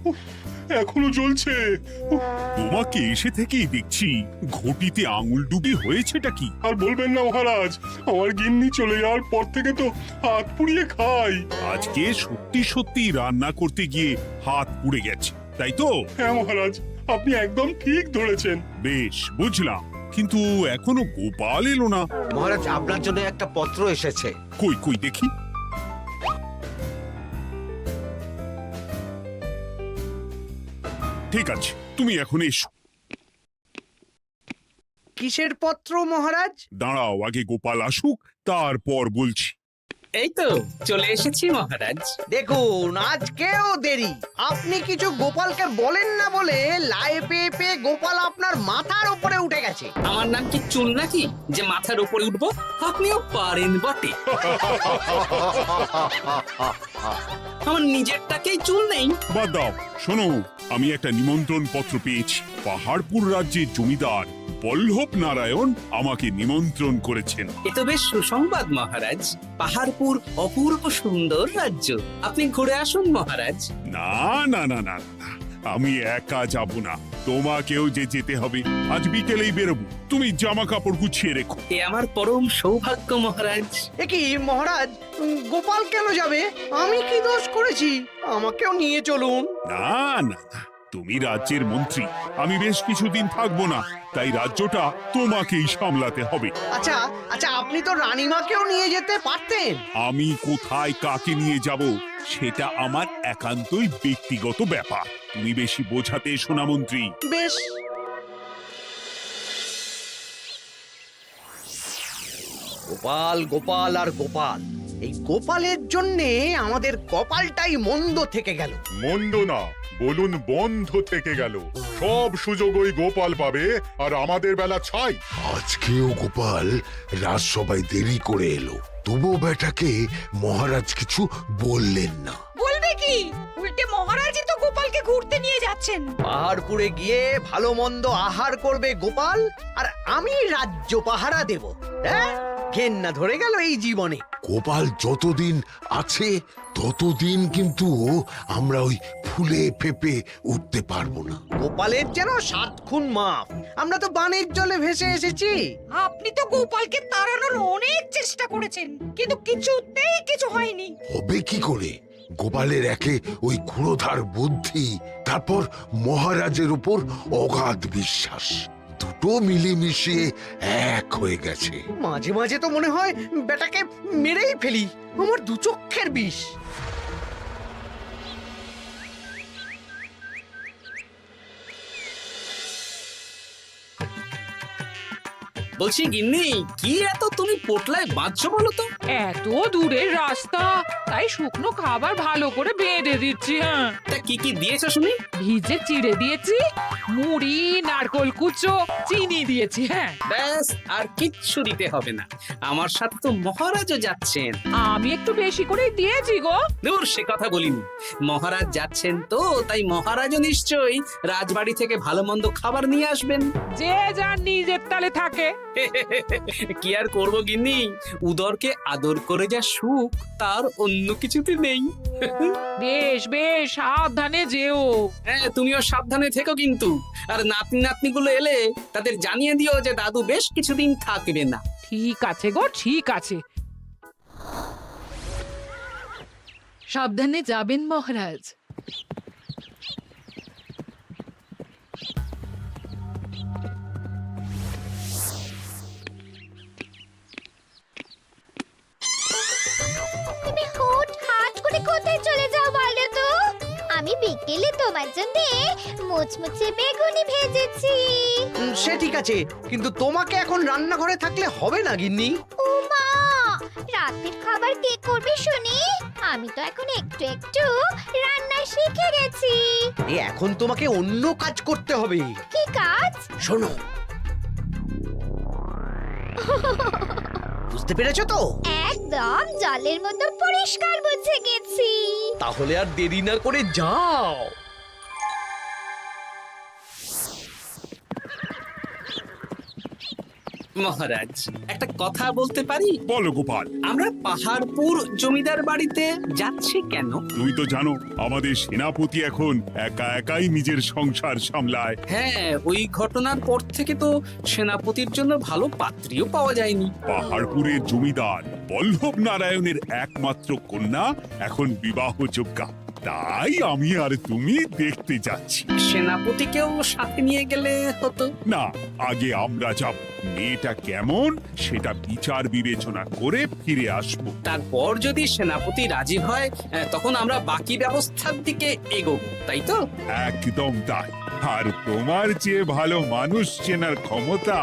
উফ, এখনো জ্বলছে। উফ, তোমাকে এসে থেকেই দেখছি ঘটিতে আঙুল ডুবি হয়েছেটা কি? আর বলবেন না মহারাজ, আমার গিন্নি চলে যাওয়ার পর থেকে তো হাত পুড়িয়ে খাই। আজকে সত্যি সত্যি রান্না করতে গিয়ে হাত পুড়ে গেছে, তাই তো? হ্যাঁ মহারাজ, আপনি একদম ঠিক ধরেছেন। বেশ, বুঝলাম, কিন্তু এখনো গোপাল এলো না। মহারাজ, আপনার জন্য একটা পত্র এসেছে। কই কই দেখি। ঠিক আছে, তুমি এখন এসো। কিসের পত্র মহারাজ? দাঁড়াও, আগে গোপাল আসুক, তারপর বলছি। এই তো চলে এসেছি মহারাজ। দেখুন, আজকেও দেরি। আপনি কিছু গোপালকে বলেন না বলে লাই পেয়ে পেয়ে গোপাল আপনার মাথার উপরে উঠে গেছে। আমার নাম কি চুল নাকি যে মাথার উপরে উঠবো? আপনিও পারেন বটে। আমার নিজেরটাকেই চুল নেই। বাদ দাও, শোনো, আমি একটা নিমন্ত্রণ পত্র পেয়েছি। পাহাড়পুর রাজ্যের জমিদার বল্লভ নারায়ণ আমাকে নিমন্ত্রণ করেছেন। এ তো বেশ সুসংবাদ মহারাজ। পাহাড়পুর অপূর্ব সুন্দর রাজ্য, আপনি ঘুরে আসুন মহারাজ। না না না না না, আমি একা যাব না, তোমাকেও যে যেতে হবে। আজ বিকেলেই বেরোবো, তুমি জামা কাপড় গুছিয়ে রেখো। এ আমার পরম সৌভাগ্য মহারাজ। এ কি মহারাজ, গোপাল কেন যাবে? আমি কি দোষ করেছি? আমাকেও নিয়ে চলুন। না না না, তুমি রাজ্যের মন্ত্রী, আমি বেশ কিছুদিন থাকবো না, তাই রাজ্যটা তোমাকেই সামলাতে হবে। আচ্ছা আচ্ছা, আপনি তো রানীমাকেও নিয়ে যেতে পারতেন। আমি কোথায় কাকে নিয়ে যাব সেটা আমার একান্তই ব্যক্তিগত ব্যাপার। তুমি বেশি বোঝাতে এসো না মন্ত্রী। বেশ। গোপাল গোপাল আর গোপাল, এই গোপালের জন্যে আমাদের কপালটাই মন্দ থেকে গেল। মন্দ না, বলুন বন্ধ থেকে গেল। সব সুযোগ ওই গোপাল পাবে, আর আমাদের বেলা ছাই। আজকেও গোপাল রাজসভায় দেরি করে এলো, তবুও বেটাকে মহারাজ কিছু বললেন না। বলবে কি? উল্টে মহারাজই তো গোপালকে ঘুরতে নিয়ে যাচ্ছেন। পাহাড়পুরে গিয়ে ভালো মন্দ আহার করবে গোপাল, আর আমি রাজ্য পাহারা দেব। হ্যাঁ, ঘেন্না ধরে গেল এই জীবনে। গোপাল যতদিন আছে ততদিন কিন্তু আমরা ওই ফুলে ফেপে উঠতে পারবো না। গোপালের যেন 7 খুন মাপ। আমরা তো বানের জলে ভেসে এসেছি। আপনি তো গোপালকে তাড়ানোর অনেক চেষ্টা করেছেন, কিন্তু কিছুতেই কিছু হয়নি। হবে কি করে? গোপালের একে ওই ক্ষুরোধার বুদ্ধি, তারপর মহারাজের উপর অগাধ বিশ্বাস, দুটো মিলেমিশে এক হয়ে গেছে। মাঝে মাঝে তো মনে হয় বেটাকে মেরেই ফেলি। আমার দু চক্ষের বিষ। বলছি গিন্নি, কি এত তুমি পোটলায় বাঁধছো বলো তো? এত দূরের রাস্তা, তাই শুকনো খাবার ভালো করে বেঁধে দিচ্ছি। হ্যাঁ, তা কি কি দিয়েছো শুনি? ভিজে চিড়ে দিয়েছি, মুড়ি, নারকোল কুচো, চিনি দিয়েছি। হ্যাঁ, ব্যাস, আর কিচ্ছু দিতে হবে না। আমার সাথে তো মহারাজও যাচ্ছেন। আমি একটু বেশি করে দিয়েছি গো। দূর, সে কথা বলিনি। মহারাজ যাচ্ছেন তো, তাই মহারাজও নিশ্চয়ই রাজবাড়ি থেকে ভালো মন্দ খাবার নিয়ে আসবেন। যে যার নিজের তালে থাকে। কি আর করবো গিন্নি, উদরকে আদর করে যা সুখ তার অন্য কিছুতে নেই। বেশ বেশ, সাবধানে যেও। হ্যাঁ, তুমিও সাবধানে থেকো কিন্তু। আর নাতনি নাতনিগুলো এলে তাদের জানিয়ে দিও যে দাদু বেশ কিছুদিন থাকবে না। ঠিক আছে গো, ঠিক আছে। সাবধানে যাবেন মহারাজ। তুমি হুটহাট করে কোথায় চলে যাও বলো তো? আমি বিকেলে তোমার জন্য মুচমুচে বেগুনি ভেজেছি। সে ঠিক আছে, কিন্তু তোমাকে এখন রান্নাঘরে থাকলে হবে না গিন্নি। ও মা, রাতের খাবার কে করবে শুনি? আমি তো এখন একটু একটু রান্না শিখে গেছি। এখন তোমাকে অন্য কাজ করতে হবে। কি কাজ? শোনো, বুঝতে পেরেছো তো? একদম জলের মতো পরিষ্কার বুঝে গেছি। তাহলে আর দেরি না করে যাও। মহারাজ একটা কথা বলতে পারি? বলো গোপাল। আমরা পাহাড়পুর জমিদার বাড়িতে যাচ্ছি কেন? তুমি তো জানো আমাদের সেনাপতি এখন একা একাই নিজের সংসার সামলায়। হ্যাঁ, ওই ঘটনার পর থেকে তো সেনাপতির জন্য ভালো পাত্রীও পাওয়া যায়নি। পাহাড়পুরের জমিদার বল্লভ নারায়ণের একমাত্র কন্যা এখন বিবাহযোগ্যা, তাই আমি আর তুমি দেখতে যাচ্ছি। সেনাপতিকেও সাথে নিয়ে গেলে হতো। না, আগে আমরা যাব, মেয়েটা কেমন সেটা বিচার বিবেচনা করে ফিরে আসব। তারপর যদি সেনাপতি রাজি হয় তখন আমরা বাকি ব্যবস্থার দিকে এগোবো, তাই তো? একদম তাই। আর তোমার চেয়ে ভালো মানুষ চেনার ক্ষমতা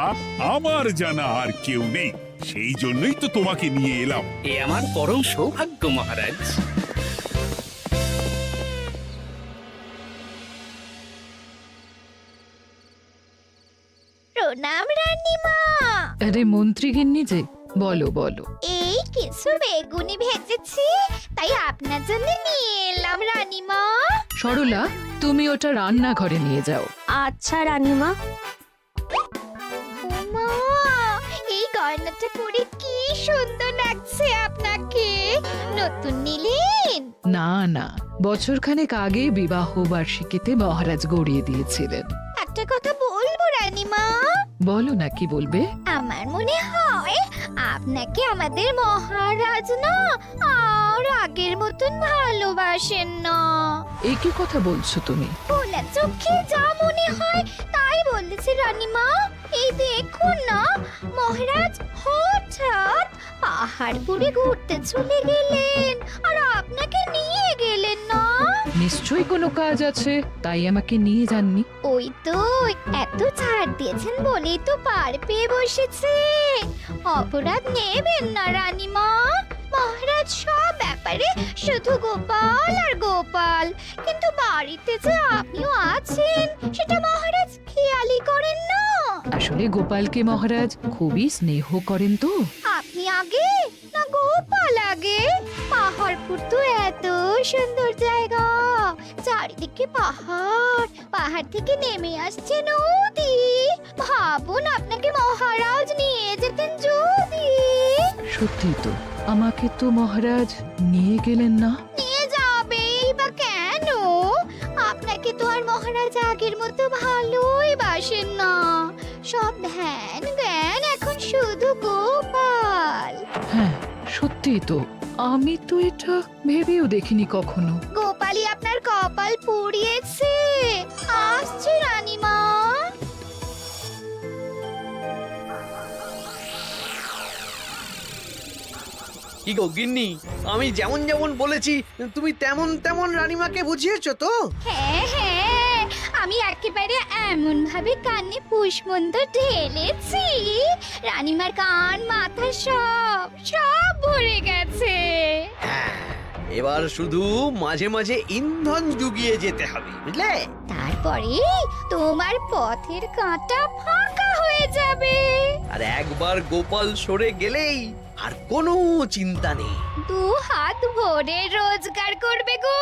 আমার জানা আর কেউ নেই, সেই জন্যই তো তোমাকে নিয়ে এলাম। এ আমার পরম সৌভাগ্য মহারাজ। প্রণাম রানীমা। আরে মন্ত্রী গিন্নি যে, বলো বলো। এই কিছু বেগুনি ভেজেছি, তাই আপনার জন্য নিয়ে এলাম রানীমা। সরলা, তুমি ওটা রান্নাঘরে নিয়ে যাও। আচ্ছা রানীমা। মা, এই গয়নাটা পরে কি সুন্দর লাগছে আপনাকে। নতুন নিলেন? না না, বছরখানেক আগে বিবাহ বার্ষিকীতে মহারাজ গড়িয়ে দিয়েছিলেন। একটা কথা বলবো রানীমা? বলো না, কি বলবে? আমার মনে হয় আপনাকে আমাদের মহারাজ না আর আগের মতন ভালোবাসেন না। এই কি কথা বলছো তুমি? ভোলা চোখে যা মনে হয় তাই বলেছে রানীমা। এই দেখুন না, মহারাজ হঠাৎ পাহাড়পুরে ঘুরতে চলে গেলেন আর আপনাকে নিয়ে গেলেন না। নিশ্চয়ই কোনো কাজ আছে, তাই আমাকে নিয়ে যাননি। ওই তো, এত ছাড় দিয়েছেন বলেই তো পার পেয়ে বসেছে। অপরাধ নেবেন না রানীমা। মহারাজ সব ব্যাপারে শুধু গোপাল আর গোপাল, কিন্তু বাড়িতে যে আপনিও আছেন সেটা মহারাজ খেয়ালই করেন না। আসলে গোপালকে মহারাজ খুবই স্নেহ করেন তো। আপনি আগে না গোপাল আগে? পাহাড়পুর তো এত সুন্দর জায়গা, চারিদিকে পাহাড়, পাহাড় থেকে নেমে আসছে নদী। ভাবুন আপনাকে মহারাজ নিয়ে যেতেন যদি। সত্যি তো, আমাকে তো মহারাজ নিয়ে গেলেন না। নিয়ে যাবেই বা কেন? আপনাকে তো আর মহারাজ আগের মতো ভালোই বাসেন না। সব ধ্যান জ্ঞান এখন শুধু গোপাল। হ্যাঁ, সত্যি তো, আমি তো এটা ভেবেও দেখিনি কখনো। গোপালই আপনার কপাল পুড়িয়েছে। আসছে রানীমা। কি গো গিন্নি, আমি যেমন যেমন বলেছি তুমি তেমন তেমন রানীমাকে বুঝিয়েছো তো? হ্যাঁ হ্যাঁ, আমি একেবারে এমন ভাবে কানে পুষ্পমন্ত ঢেলেছি, রানীমার কান মাথা সব সব ভরে গেছে। এবার শুধু মাঝে মাঝে ইন্ধন জুগিয়ে যেতে হবে, বুঝলে? তারপরে তোমার পথের কাঁটা ফাঁকা হয়ে যাবে। আর একবার গোপাল সরে গেলেই আর কোনো চিন্তা নেই। দু হাত ভরে রোজগার করবে গো।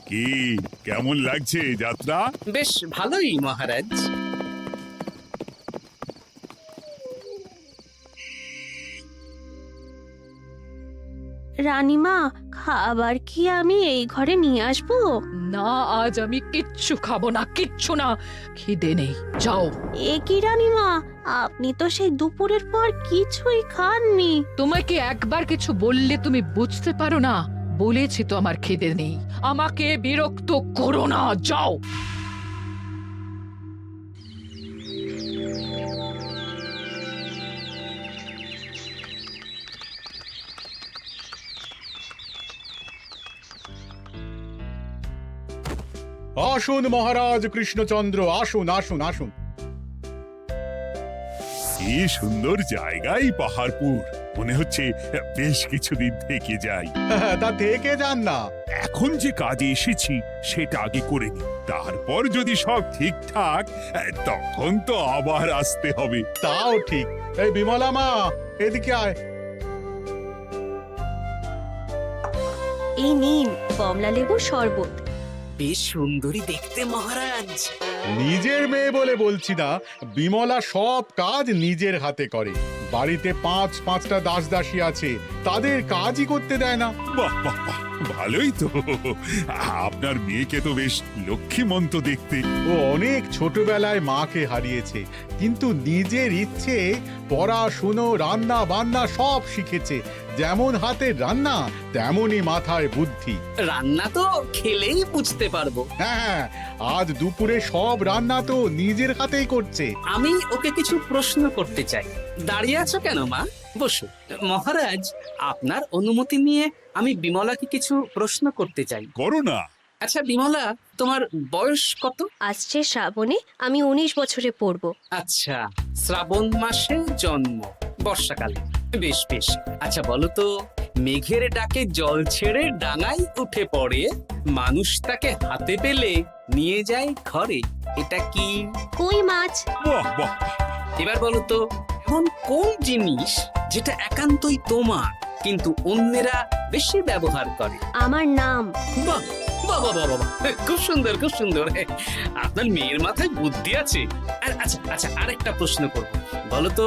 কি কেমন লাগছে যাত্রা? বেশ ভালোই মহারাজ। রানীমা, খাবার কি আমি এই ঘরে নিয়ে আসবো? না, আজ আমি কিচ্ছু খাবো না, কিচ্ছু না, খিদে নেই, যাও। এ কি রানীমা, আপনি তো সেই দুপুরের পর কিছুই খাননি। তোমাকে একবার কিছু বললে তুমি বুঝতে পারো না? বলেছি তো আমার খিদে নেই, আমাকে বিরক্ত করো না, যাও। আসুন মহারাজ কৃষ্ণচন্দ্র, আসুন আসুন আসুন। কি সুন্দর জায়গায় পাহাড়পুর, মনে হচ্ছে বেশ কিছুদিন থেকে যাই। তা থেকে যান না। এখন যে কাজে এসেছি সেটা আগে করে নি, তারপর যদি সব ঠিকঠাক, তখন তো আবার আসতে হবে। তাও ঠিক। এই বিমলা মা, এদিকে আয়। এই নিন কমলা লেবুর শরবত। বেশ সুন্দরী দেখতে মহারাজ। নিজের মেয়ে বলে বলছি না, বিমলা সব কাজ নিজের হাতে করে। বাড়িতে পাঁচটা দাসী আছে, তাদের কাজই করতে দেয় না। বাহ বাহ বাহ, ভালোই তো। আপনার মেয়েকে তো বেশ লক্ষ্মীমন্ত দেখতে। ও অনেক ছোটবেলায় মাকে হারিয়েছে, কিন্তু নিজের ইচ্ছে পড়াশুনো, রান্না বান্না সব শিখেছে। যেমন হাতের রান্না, তেমনই মাথায় বুদ্ধি। রান্না তো খেলেই বুঝতে পারবো। হ্যাঁ, আজ দুপুরে সব রান্না তো নিজের হাতেই করছে। আমি ওকে কিছু প্রশ্ন করতে চাই। দাঁড়িয়ে আছো কেন মা? বসো। মহারাজ, আপনার অনুমতি নিয়ে আমি বিমলাকে কিছু প্রশ্ন করতে চাই। করো না। আচ্ছা বিমলা, তোমার বয়স কত? আসছে শ্রাবণে আমি 19 বছরে পড়ব। আচ্ছা, শ্রাবণ মাসে জন্ম, বর্ষাকালে। বেশ বেশ। আচ্ছা বলো তো, মেঘের ডাকে জল ছেড়ে ডাঙায় উঠে পড়ে, মানুষ তাকে হাতে পেলে নিয়ে যায় ঘরে, এটা কি? কই মাছ। বাহ বাহ, এবার বলো তো, এমন কোন জিনিস যেটা একান্তই তোমার কিন্তু অন্যেরা বেশি ব্যবহার করে? আমার নাম। বাহ বাহ বাহ বাহ বাহ, খুব সুন্দর খুব সুন্দর। আপনার মেয়ের মাথায় বুদ্ধি আছে। আচ্ছা আচ্ছা, আরেকটা প্রশ্ন করব। বলো তো,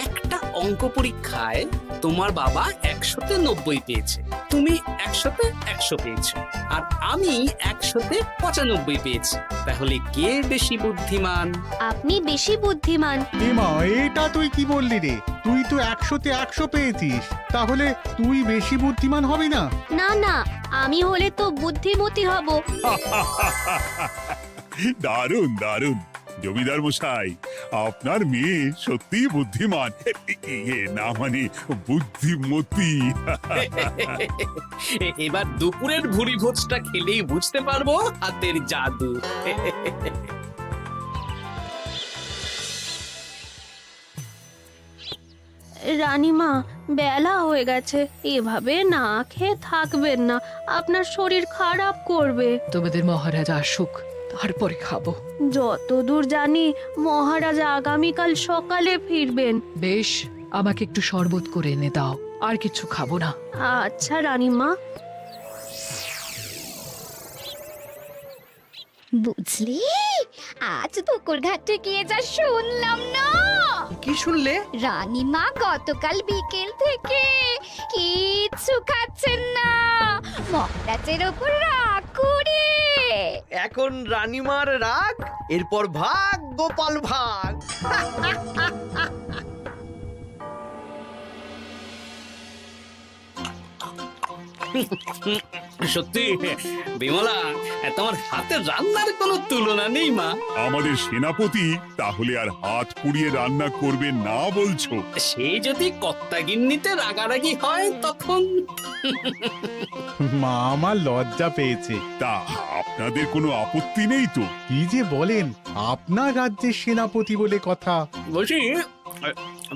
একটা অঙ্ক পরীক্ষায় তোমার বাবা 100-তে 90 পেয়েছে, তুমি 100-তে 100 পেয়েছো, আর আমি 100-তে 95 পেয়েছি। তাহলে কে বেশি বুদ্ধিমান? আপনি বেশি বুদ্ধিমান। এমা, এটা তুই কি বললি রে? তুই তো 100-তে 100 পেয়েছিস, তাহলে তুই বেশি বুদ্ধিমান হবি না? না না, আমি হলে তো বুদ্ধিমতী হব। দারুণ দারুণ। জমিদার মশাই, আপনার মেয়ে সত্যি বুদ্ধিমান, না মানে বুদ্ধিমতী। এবার দুপুরের ভুরি ভোজটা খেলেই বুঝতে পারবো হাতের জাদু। রানীমা, বেলা হয়ে গেছে, এভাবে না খেয়ে থাকবেন না, আপনার শরীর খারাপ করবে। তোমাদের মহারাজ আসুক, তারপরে খাবো। যতদূর জানি মহারাজ আগামীকাল সকালে ফিরবেন। বেশ, আমাকে একটু শরবত করে এনে দাও, আর কিছু খাবো না। আচ্ছা রানীমা। বুঝলি, আজ পুকুর ঘাটে গিয়ে যা শুনলাম না। কি শুনলে? রানীমা গতকাল বিকেল থেকে কিচ্ছু খাচ্ছেন না, মহারাজের ওপর রাগ করে। এখন রানীমার রাগ, এরপর ভাগ গোপাল ভাগ। সত্যি বিমলা, তোমার হাতের রান্নার কোনো তুলনা নেই মা। আমাদের সেনাপতি তাহলে আর হাত পুড়িয়ে রান্না করবে না বলছো? সে যদি কর্তাগিন্নিতে রাগারাগি হয় তখন। মা আমার লজ্জা পেয়েছে। তা আপনাদের কোনো আপত্তি নেই তো? কি যে বলেন, আপনার রাজ্যের সেনাপতি বলে কথা। বলছি,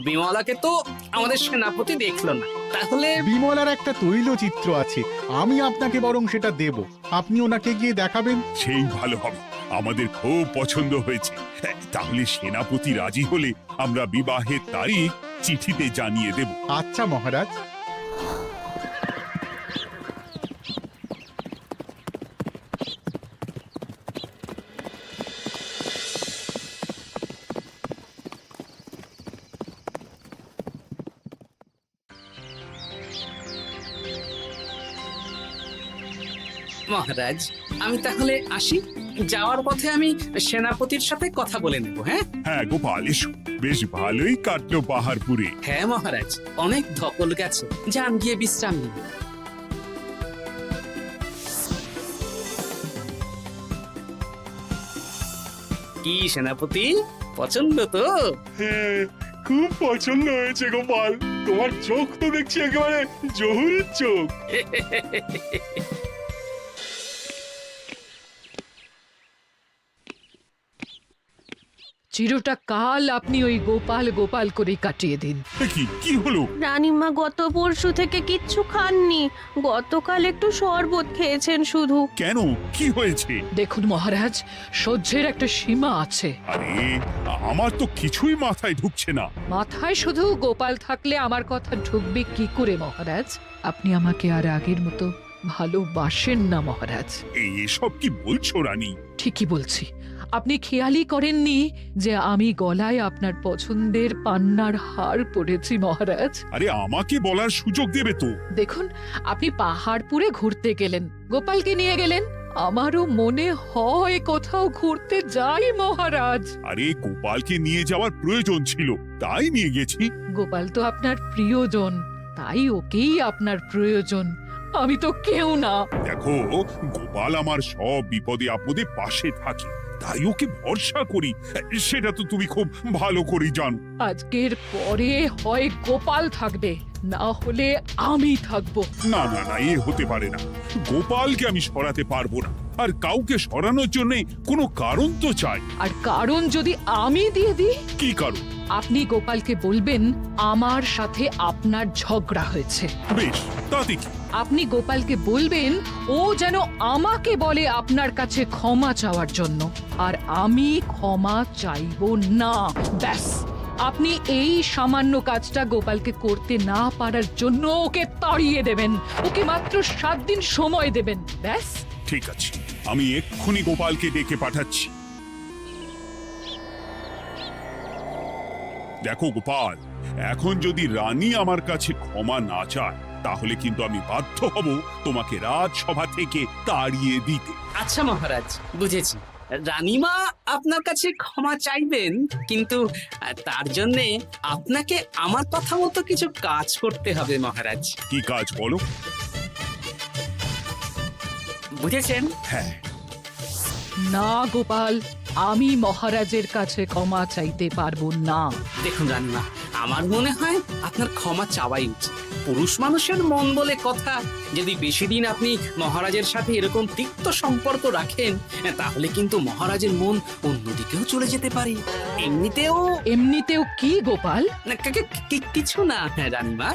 বিমলাকে তো আমাদের সেনাপতি দেখলো না, তাহলে বিমলার একটা তৈলচিত্র আছে, আমি আপনাকে বরং সেটা দেব, আপনি ওনাকে গিয়ে দেখাবেন। সেই ভালো হবে, আমাদের খুব পছন্দ হয়েছে। তাহলে সেনাপতি রাজি হলে আমরা বিবাহের তারিখ চিঠিতে জানিয়ে দেব। আচ্ছা মহারাজ। মহারাজ, আমি তাহলে আসি। যাওয়ার পথে আমি সেনাপতির সাথে কথা বলে নেব। হ্যাঁ হ্যাঁ গোপাল, এসো। বেশ ভালোই কাটলো পাহাড়পুরে। হ্যাঁ মহারাজ, অনেক ধকল গেছে, যান গিয়ে বিশ্রাম নিন। কি সেনাপতি, পছন্দ তো? হ্যাঁ, খুব পছন্দ হয়েছে গোপাল। তোমার চোখ তো দেখছি একেবারে জহুরির চোখ। চিরটা কাল আপনি ওই গোপাল গোপাল করে কাটিয়ে দিন। কি হলো? রানীমা গত পরশু থেকে কিচ্ছু খাননি, গতকাল একটু শরবত খেয়েছেন শুধু। কেন, কি হয়েছে? দেখুন মহারাজ, সহ্যের একটা সীমা আছে। আরে, আমার তো কিছুই মাথায় ঢুকছে না। মাথায় শুধু গোপাল থাকলে আমার কথা ঢুকবে কি করে মহারাজ? আপনি আমাকে আর আগের মতো ভালোবাসেন না মহারাজ। এসব কি বলছো রানী? ঠিকই বলছি, আপনি খেয়ালই করেননি যে আমি গলায় আপনার পছন্দের পান্নার হার পরেছি মহারাজ? আরে আমাকে বলার সুযোগ দেবে তো। দেখুন, আপনি পাহাড়পুরে ঘুরতে গেলেন, গোপালকে নিয়ে গেলেন। আমারও মনে হয় কোথাও ঘুরতে যাই মহারাজ। আরে গোপালকে নিয়ে যাওয়ার প্রয়োজন ছিল, তাই নিয়ে গেছি। গোপাল তো আপনার প্রিয়জন, তাই ওকেই আপনার প্রয়োজন। আমি তো কেউ না। দেখো, গোপাল আমার সব বিপদে আপদে পাশে থাকে, তাই ওকে ভরসা করি, সেটা তো তুমি খুব ভালো করে জানো। আজকের পরে হয় গোপাল থাকবে, না হলে আমি থাকবো। না না না, এ হতে পারে না। গোপালকে আমি সরাতে পারবো না, আর কাউকে সরানোর জন্য কোনো কারণ তো চাই। আর কারণ যদি আমি দিয়ে দিই? কি কারণ? আপনি গোপালকে বলবেন আমার সাথে আপনার ঝগড়া হয়েছে। বেশ, তাতে কি? আপনি গোপালকে বলবেন ও যেন আমাকে বলে আপনার কাছে ক্ষমা চাওয়ার জন্য, আর আমি ক্ষমা চাইবো না। ব্যাস, আপনি এই সামান্য কাজটা গোপালকে করতে না পারার জন্য ওকে তাড়িয়ে দেবেন, ওকে মাত্র 7 দিন সময় দেবেন। ব্যাস। ঠিক আছে, আমি এক্ষুনি গোপালকে ডেকে পাঠাচ্ছি। দেখো গোপাল, এখন যদি রানী আমার কাছে ক্ষমা না চায়, তাহলে কিন্তু আমি বাধ্য হব তোমাকে রাজসভা থেকে তাড়িয়ে দিতে। আচ্ছা মহারাজ, বুঝেছি। রানীমা আপনার কাছে ক্ষমা চাইবেন, কিন্তু তার জন্যে আপনাকে আমার কথা মতো কিছু কাজ করতে হবে মহারাজ। কি কাজ বলো? বুঝেছেন? হ্যাঁ। না গোপাল, আমি মহারাজের কাছে ক্ষমা চাইতে পারবো না। দেখুন রানীমা, আমার মনে হয় আপনার ক্ষমা চাওয়াই উচিত। পুরুষ মানুষের মন বলে কথা, যদি বেশি দিন আপনি মহারাজের সাথে এরকম তিক্ত সম্পর্ক রাখেন, তাহলে কিন্তু মহারাজের মন অন্যদিকেও চলে যেতে পারে। এমনিতেও কি গোপাল? না, কিছু না রানীমা,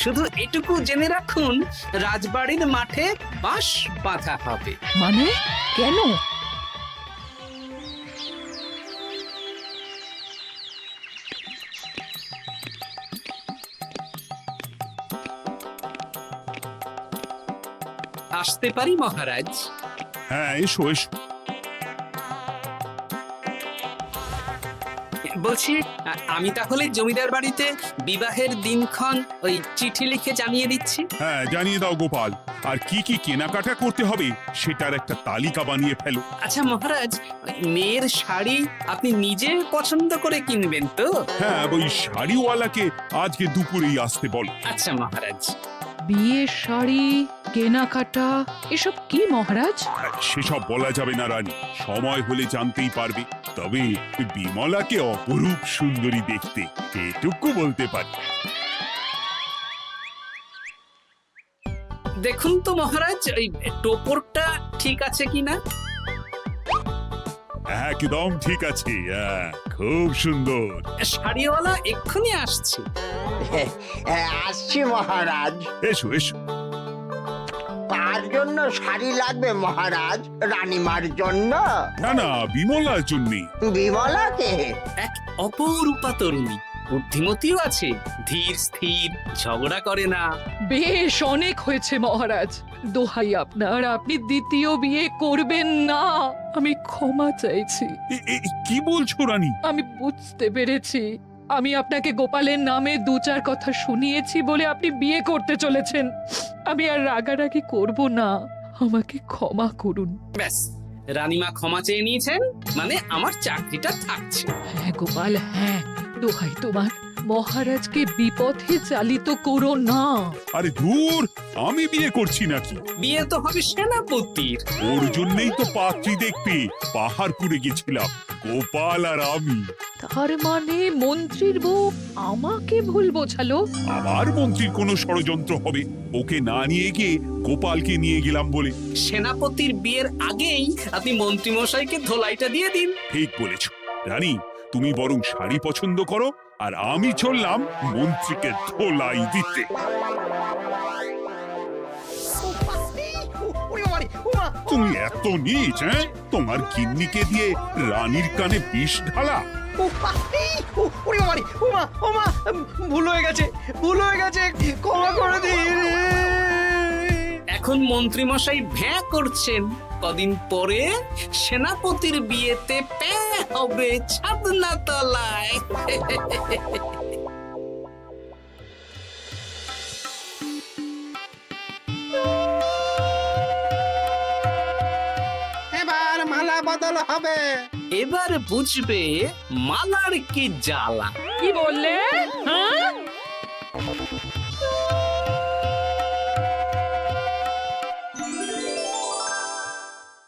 শুধু এটুকু জেনে রাখুন, রাজবাড়ির মাঠে বাঁশ বাঁধা হবে। মানে কেন? আসতে পারি মহারাজ? হ্যাঁ, এসো এসো। বলছি, আমি তাহলে জমিদার বাড়িতে বিবাহের দিনক্ষণ ওই চিঠি লিখে জানিয়ে দিচ্ছি। হ্যাঁ, জানিয়ে দাও গোপাল। আর কি কি কেনাকাটা করতে হবে সেটার একটা তালিকা বানিয়ে ফেলো। আচ্ছা মহারাজ, মেয়ের শাড়ি আপনি নিজে পছন্দ করে কিনবেন তো? হ্যাঁ, ওই শাড়িওয়ালাকে আজকে দুপুরেই আসতে বলো। আচ্ছা মহারাজ। বিয়ের শাড়ি, কেনাকাটা, এসব কি মহারাজ? সেসব বলা যাবে না রানী, সময় হলে জানতেই পারবে। তবে বিমলাকে অপরূপ সুন্দরী দেখতে, এটুকু বলতে পারি। দেখুন তো মহারাজ, ওই টোপরটা ঠিক আছে কিনা? একদম ঠিক আছে, খুব সুন্দর। শাড়িওয়ালা এক্ষুনি আসছে। আসছি মহারাজ। এসো এসো। কার জন্য শাড়ি লাগবে মহারাজ? রানীমার জন্য? না না, বিমলার জন্যে। বিমলাকে? এক অপরূপা তরুণী, বুদ্ধিমতীও আছে, ধীর স্থির, ঝগড়া করে না। বেশ, অনেক হয়েছে মহারাজ। দোহাই আপনার, আপনি দ্বিতীয় বিয়ে করবেন না। আমি ক্ষমা চাইছি। কি বলছো রানী? আমি বুঝতে পেরেছি, আমি আপনাকে গোপালের নামে 2-4 কথা শুনিয়েছি বলে আপনি বিয়ে করতে চলেছেন। আমি আর রাগারাগি করব না, আমাকে ক্ষমা করুন। ব্যাস, রানীমা ক্ষমা চেয়ে নিয়েছেন, মানে আমার চাকরিটা থাকছে। হ্যাঁ গোপাল, হ্যাঁ, দোহাই তোমার, মহারাজকে বিপথে চালিত করো না। আরে দূর, আমি বিয়ে করছি নাকি? বিয়ে তো হবে সেনাপতির। ওর জন্যই তো পাত্রী দেখতে পাহাড়পুরে গেছিলাম, গোপাল আর আমি। তার মানে মন্ত্রীর বউ আমাকে ভুল বোঝালো? আবার মন্ত্রীর কোনো ষড়যন্ত্র হবে, ওকে না নিয়ে গিয়ে গোপালকে নিয়ে গেলাম বলে। সেনাপতির বিয়ের আগেই আপনি মন্ত্রী মশাইকে ধোলাইটা দিয়ে দিন। ঠিক বলেছ রানী, তুমি বরং শাড়ি পছন্দ করো, আর আমি চললাম মন্ত্রীকে ধোলাই দিতে। তুমি এত নীচ, তোমার গিন্নিকে দিয়ে রানীর কানে বিষ ঢালা? ভুল হয়ে গেছে, ক্ষমা করে দিন। এখন মন্ত্রীমশাই ভ্যাঁ করছেন, কদিন পরে সেনাপতির বিয়েতে প্যাঁ হবে ছাদনা তলায়। এবার মালা বদল হবে। এবার বুঝবে মালার কি জ্বালা। কি বললে? হ্যাঁ?